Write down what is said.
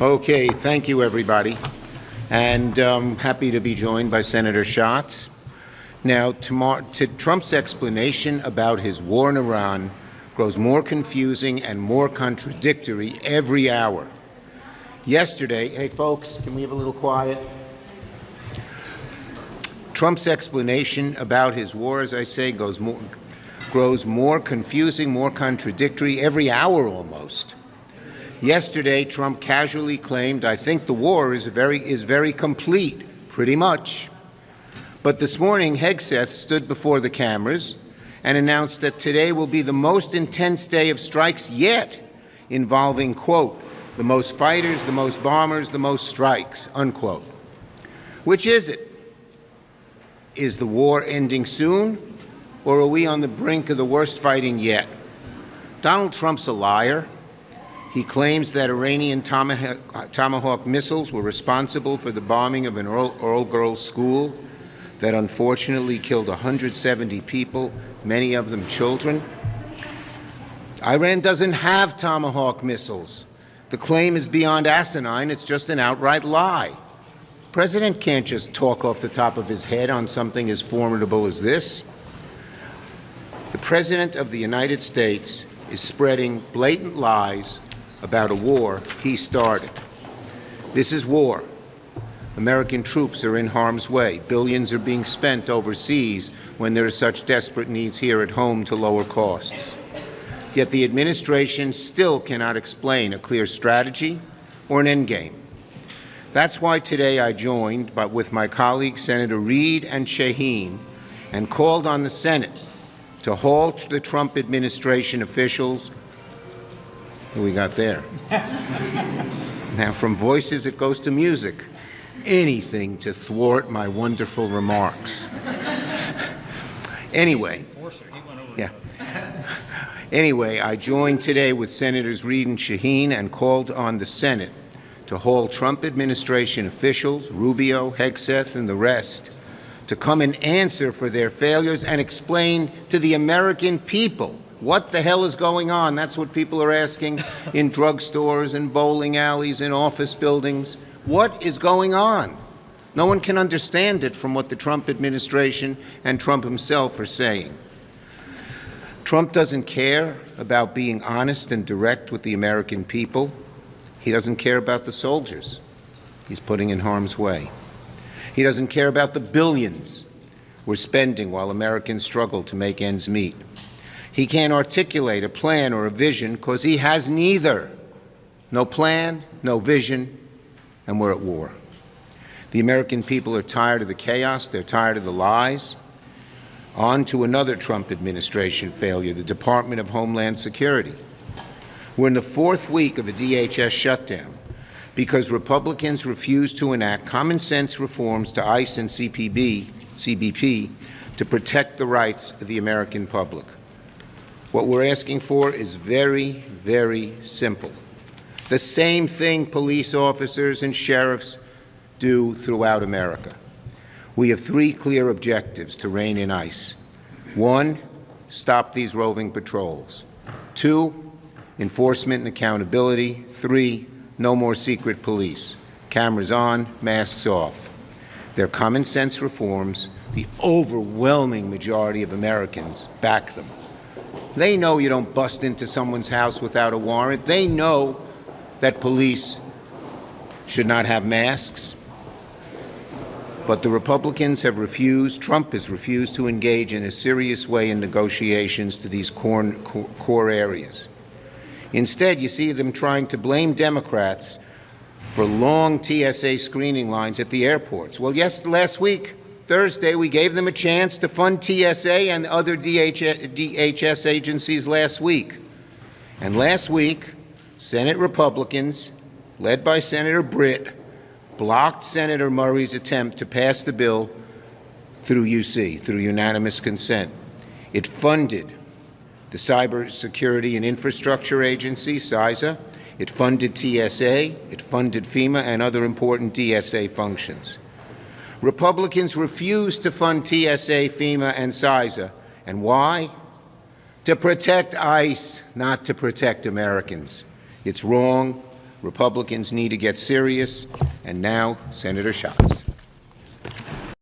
Okay, thank you, everybody. And happy to be joined by Senator Schatz. Now, Trump's explanation about his war in Iran grows more confusing and more contradictory every hour. Yesterday, hey folks, can we have a little quiet? Trump's explanation about his war, as I say, grows more confusing, more contradictory every hour almost. Yesterday, Trump casually claimed, I think the war is very complete, pretty much. But this morning, Hegseth stood before the cameras and announced that today will be the most intense day of strikes yet, involving, quote, the most fighters, the most bombers, the most strikes, unquote. Which is it? Is the war ending soon, or are we on the brink of the worst fighting yet? Donald Trump's a liar. He claims that Iranian Tomahawk missiles were responsible for the bombing of an all-girls school that unfortunately killed 170 people, many of them children. Iran doesn't have Tomahawk missiles. The claim is beyond asinine. It's just an outright lie. The president can't just talk off the top of his head on something as formidable as this. The President of the United States is spreading blatant lies about a war he started. This is war. American troops are in harm's way. Billions are being spent overseas when there are such desperate needs here at home to lower costs. Yet the administration still cannot explain a clear strategy or an endgame. That's why today I joined with my colleagues Senator Reid and Shaheen and called on the Senate to halt the Trump administration officials. What we got there? Now, from voices, it goes to music. Anything to thwart my wonderful remarks. Anyway, I joined today with Senators Reid and Shaheen and called on the Senate to hold Trump administration officials, Rubio, Hegseth, and the rest, to come and answer for their failures and explain to the American people what the hell is going on. That's what people are asking in drugstores and bowling alleys and office buildings. What is going on? No one can understand it from what the Trump administration and Trump himself are saying. Trump doesn't care about being honest and direct with the American people. He doesn't care about the soldiers he's putting in harm's way. He doesn't care about the billions we're spending while Americans struggle to make ends meet. He can't articulate a plan or a vision because he has neither. No plan, no vision, and we're at war. The American people are tired of the chaos. They're tired of the lies. On to another Trump administration failure, the Department of Homeland Security. We're in the fourth week of a DHS shutdown because Republicans refuse to enact common sense reforms to ICE and CBP to protect the rights of the American public. What we're asking for is very, very simple. The same thing police officers and sheriffs do throughout America. We have three clear objectives to rein in ICE. One, stop these roving patrols. Two, enforcement and accountability. Three, no more secret police. Cameras on, masks off. They're common sense reforms. The overwhelming majority of Americans back them. They know you don't bust into someone's house without a warrant. They know that police should not have masks. But the Republicans have refused, Trump has refused to engage in a serious way in negotiations to these core areas. Instead, you see them trying to blame Democrats for long TSA screening lines at the airports. Well, yes, last week, Thursday, we gave them a chance to fund TSA and other DHS agencies last week. And last week, Senate Republicans, led by Senator Britt, blocked Senator Murray's attempt to pass the bill through UC, through unanimous consent. It funded the Cybersecurity and Infrastructure Agency, CISA. It funded TSA. It funded FEMA and other important DSA functions. Republicans refused to fund TSA, FEMA, and CISA. And why? To protect ICE, not to protect Americans. It's wrong. Republicans need to get serious. And now, Senator Schatz.